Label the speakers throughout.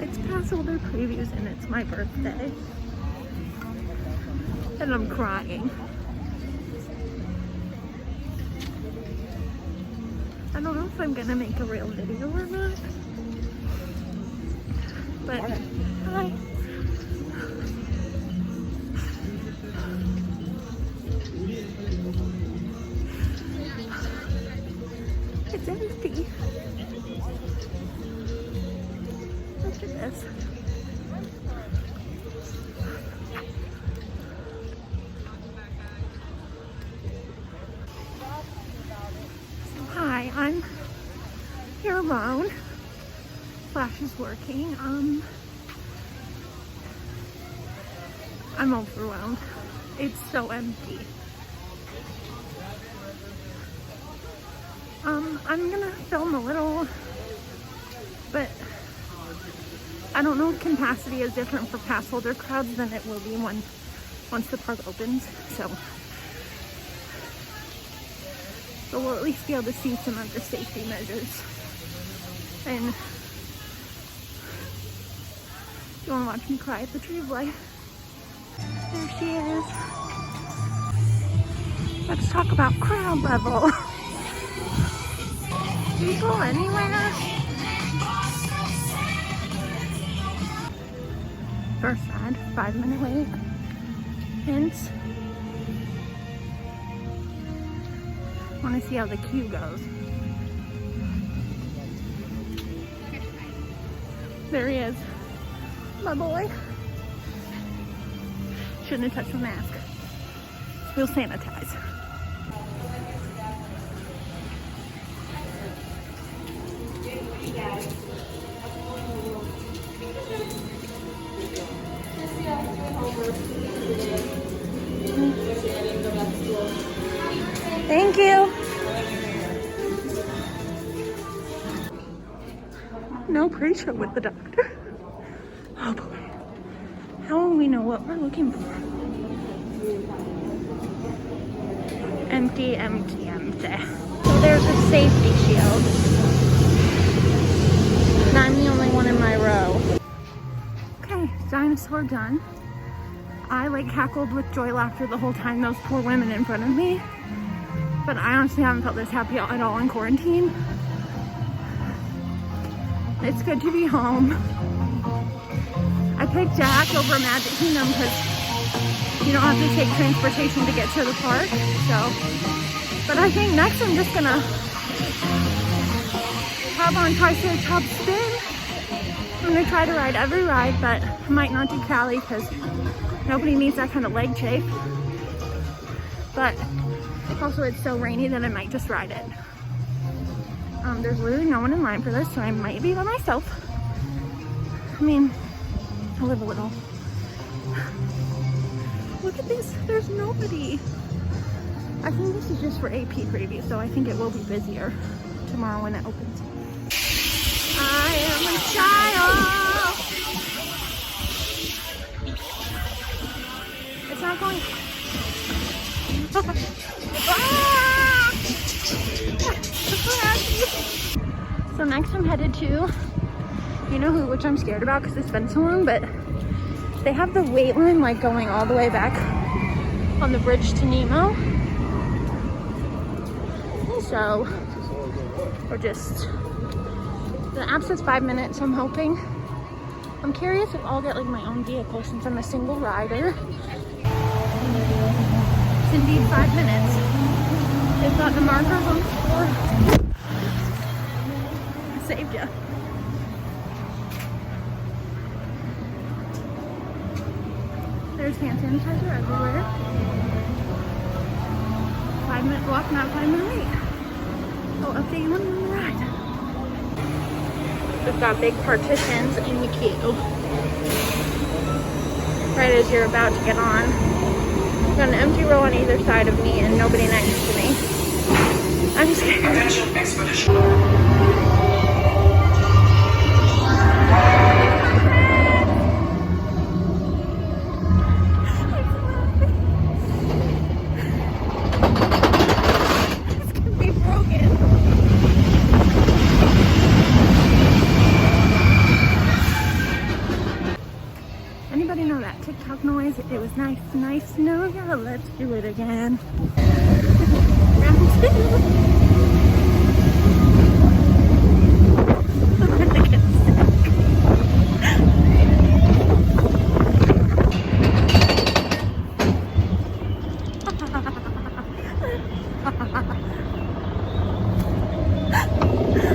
Speaker 1: It's Passholder Previews and it's my birthday. And I'm crying. I don't know if I'm gonna make a real video or not. But, hi. It's empty. Look at this. So hi, I'm here alone. Flash is working. I'm overwhelmed. It's so empty. I'm gonna film a little, but I don't know if capacity is different for pass holder crowds than it will be once the park opens. So we'll at least be able to see some of the safety measures. And you wanna watch me cry at the tree of life? There she is. Let's talk about crowd level. People anywhere? First ad, 5-minute wait. Hints. Want to see how the queue goes. There he is. My boy. Shouldn't have touched my mask. We'll sanitize. Thank you. No pre-show with the doctor. Oh boy. How will we know what we're looking for? Empty, empty, empty. So there's a safety shield. And I'm the only one in my row. Okay, dinosaur done. I cackled with joy laughter the whole time, those poor women in front of me. But I honestly haven't felt this happy at all in quarantine. It's good to be home. I picked Jack over Magic Kingdom because you don't have to take transportation to get to the park. But I think next I'm just gonna hop on Triceratops Spin. I'm gonna try to ride every ride, but I might not do Cali because nobody needs that kind of leg chafe. But also it's so rainy that I might just ride it. There's literally no one in line for this, so I might be by myself. I mean, I live a little. Look at this, there's nobody. I think this is just for AP preview, so I think it will be busier tomorrow when it opens. I am a child. It's not going. So next I'm headed to, you know who, which I'm scared about because it's been so long, but they have the wait line going all the way back on the bridge to Nemo. So we're just, the app says 5 minutes, I'm hoping. I'm curious if I'll get my own vehicle since I'm a single rider. It's indeed 5 minutes. They've got the markers on the floor. Saved ya. There's hand sanitizer everywhere. 5-minute walk, not 5-minute wait. I'll update you on the ride. We've got big partitions in the queue. Right as you're about to get on. I've got an empty row on either side of me and nobody next to me. I'm scared.
Speaker 2: Attention expedition.
Speaker 1: was nice, nice to know ya. Let's do it again. Round 2. I'm gonna get sick.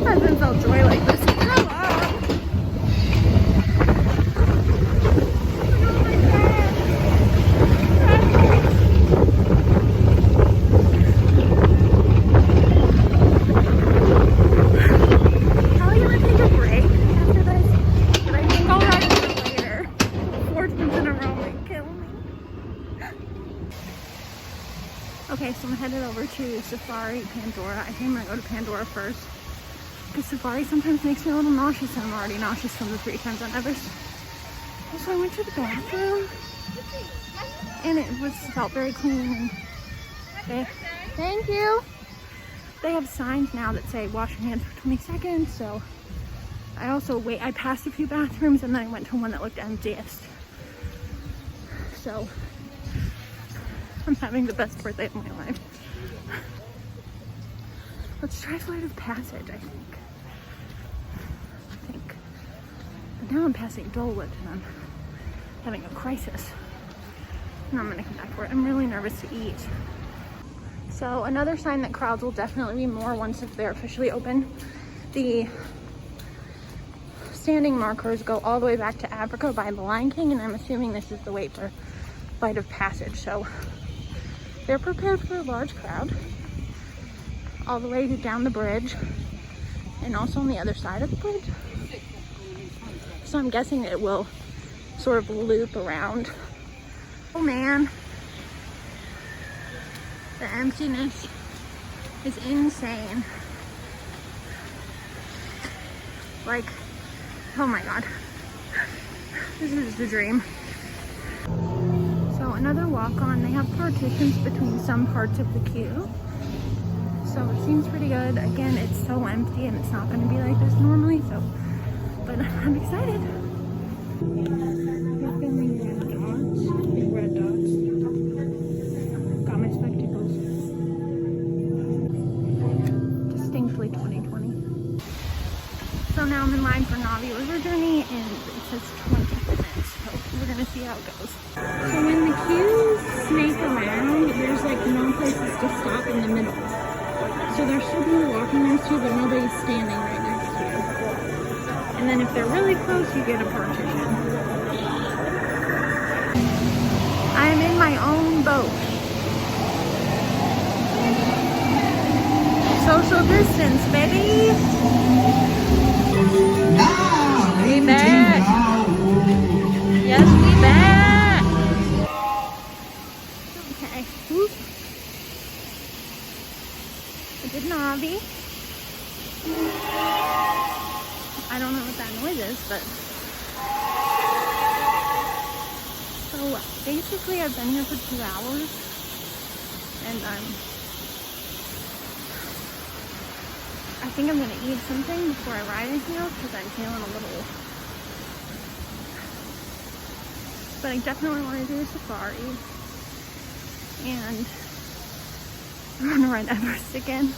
Speaker 1: I haven't felt joy like this. Okay, so I'm headed over to Safari Pandora. I think I'm gonna go to Pandora first because Safari sometimes makes me a little nauseous, and I'm already nauseous from the 3 times on Everest. So I went to the bathroom and it felt very clean. And thank you. They have signs now that say wash your hands for 20 seconds. So I passed a few bathrooms and then I went to one that looked emptiest. So I'm having the best birthday of my life. Let's try Flight of Passage, I think. But now I'm passing Dulwich and I'm having a crisis. And I'm gonna come back for it. I'm really nervous to eat. So another sign that crowds will definitely be more once they're officially open. The standing markers go all the way back to Africa by the Lion King, and I'm assuming this is the wait for Flight of Passage. So they're prepared for a large crowd all the way down the bridge and also on the other side of the bridge. So I'm guessing it will sort of loop around. Oh man, the emptiness is insane. Like, oh my god, this is the dream. So another walk-on, they have partitions between some parts of the queue. So it seems pretty good. Again, it's so empty and it's not going to be like this normally, so, but I'm excited. We're filming red dots, big red dots. Got my spectacles. Distinctly 2020. So now I'm in line for Navi River Journey and it says 20 minutes, so we're gonna see how it goes. So when the queues snake around, there's like no places to stop in the middle. So there's still people walking next to you, but nobody's standing right next to you. And then if they're really close, you get a partition. I'm in my own boat. Social distance, baby. We back. Yes, we back. Okay. Whoop. I did Navi. I don't know what that noise is, but so basically I've been here for 2 hours and I think I'm gonna eat something before I ride in here because I'm feeling a little, but I definitely want to do a safari and I want to ride Everest again.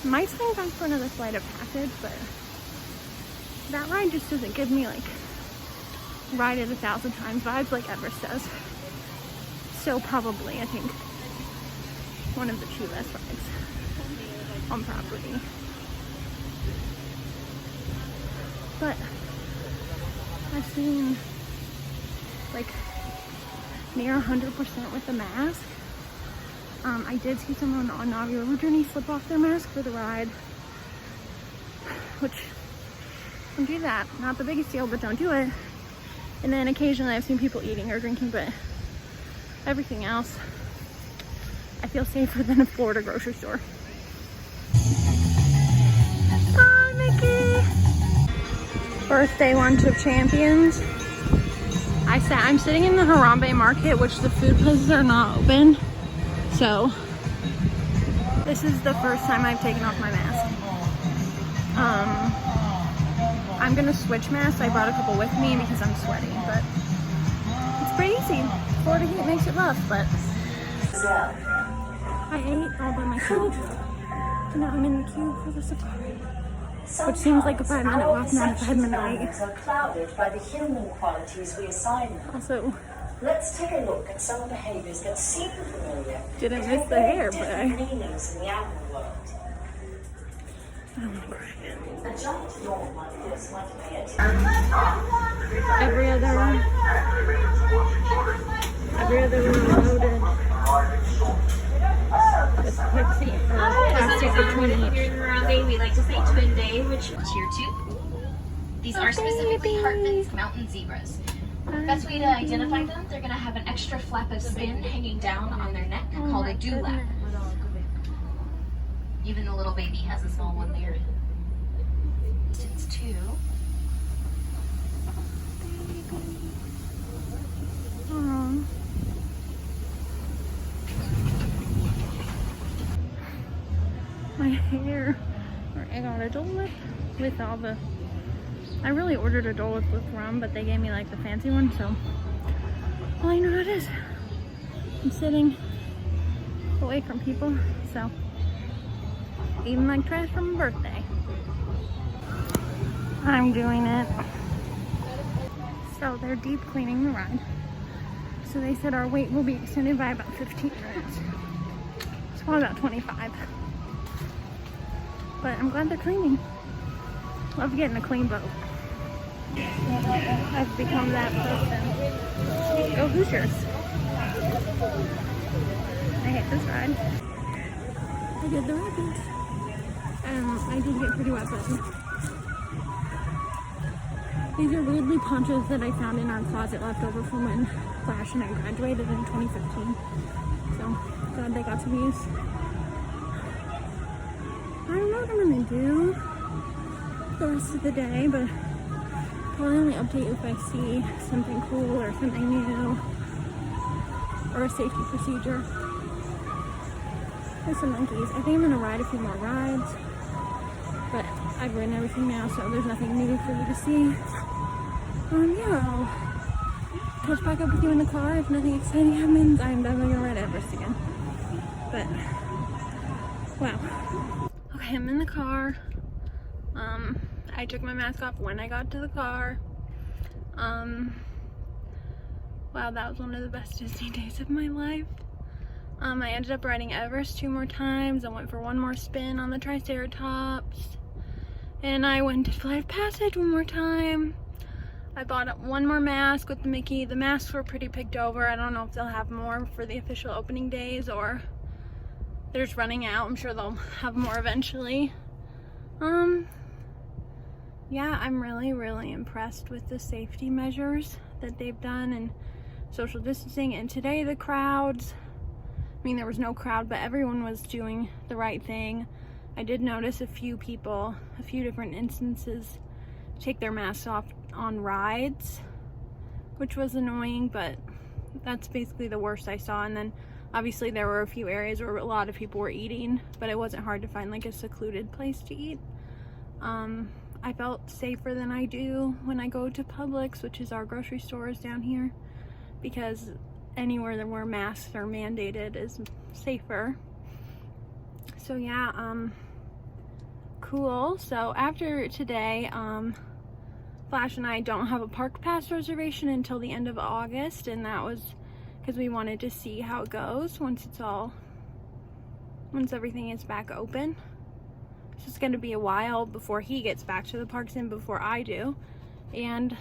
Speaker 1: Might swing back for another Flight of Passage, but that ride just doesn't give me like ride it 1,000 times vibes like Everest does. So probably, I think, one of the 2 best rides on property. But I've seen like near 100% with the mask. I did see someone on Navi River Journey slip off their mask for the ride, which, don't do that. Not the biggest deal, but don't do it. And then occasionally I've seen people eating or drinking, but everything else, I feel safer than a Florida grocery store. Bye, Mickey! Birthday lunch of champions. I'm sitting in the Harambe market, which the food places are not open. So this is the first time I've taken off my mask. I'm gonna switch masks. I brought a couple with me because I'm sweating, but it's crazy. Florida heat makes it rough, but I ate all by myself. And now I'm in the queue for the safari. Which seems like a 5-minute walk, not a 5-minute wait.
Speaker 3: Are clouded by the human qualities we assign them.
Speaker 1: Also,
Speaker 3: let's take a look at some behaviors that seem familiar.
Speaker 1: Didn't miss the hair, but
Speaker 3: meanings in the animal world.
Speaker 1: I don't want to cry.
Speaker 3: A giant yawn like this might appear to
Speaker 1: Every other one loaded with Pepsi or plastic between each.
Speaker 4: We like to say twin day, which tier 2. These are specifically Hartman's mountain zebras. Best way to identify them, they're going to have an extra flap of skin hanging down on their neck called a dewlap. Even the little baby has a small one there. It's 2.
Speaker 1: My hair. I got a Dole Whip with all the... I really ordered a Dole Whip with rum, but they gave me like the fancy one, so all I know it is. I'm sitting away from people, so eating like trash from a birthday. I'm doing it. So they're deep cleaning the ride. So they said our wait will be extended by about 15 minutes. It's probably about 25. But I'm glad they're cleaning. Love getting a clean boat. I've become that person. Go Hoosiers. I hate this ride. I did the rapids. I did get pretty wet, but these are weirdly ponchos that I found in our closet left over from when Flash and I graduated in 2015. So glad they got some use. I don't know what I'm gonna do the rest of the day, but probably only update if I see something cool or something new or a safety procedure. There's some monkeys. I think I'm gonna ride a few more rides, but I've ridden everything now, so there's nothing new for you to see. Yeah, I'll catch back up with you in the car if nothing exciting happens. I'm definitely gonna ride Everest again. But wow. Okay, I'm in the car. I took my mask off when I got to the car. Wow, that was one of the best Disney days of my life. I ended up riding Everest 2 more times. I went for 1 more spin on the Triceratops. And I went to Flight of Passage 1 more time. I bought 1 more mask with the Mickey. The masks were pretty picked over. I don't know if they'll have more for the official opening days or they're just running out. I'm sure they'll have more eventually. Yeah, I'm really impressed with the safety measures that they've done and social distancing. And today the crowds, I mean there was no crowd, but everyone was doing the right thing. I did notice a few people, a few different instances, take their masks off on rides, which was annoying, but that's basically the worst I saw. And then obviously there were a few areas where a lot of people were eating, but it wasn't hard to find like a secluded place to eat. I felt safer than I do when I go to Publix, which is our grocery stores down here, because anywhere where masks are mandated is safer. So yeah, cool. So after today, Flash and I don't have a park pass reservation until the end of August, and that was because we wanted to see how it goes once everything is back open. It's just gonna be a while before he gets back to the parks and before I do. And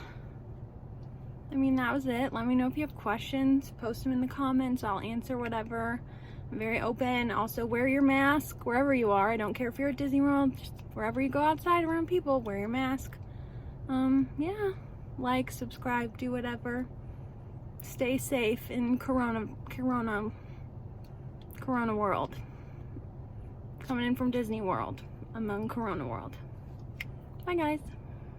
Speaker 1: I mean, that was it. Let me know if you have questions, post them in the comments. I'll answer whatever. I'm very open. Also, wear your mask wherever you are. I don't care if you're at Disney World, just wherever you go outside around people, wear your mask. Yeah, like, subscribe, do whatever. Stay safe in Corona world. Coming in from Disney World, among Corona world. Bye guys.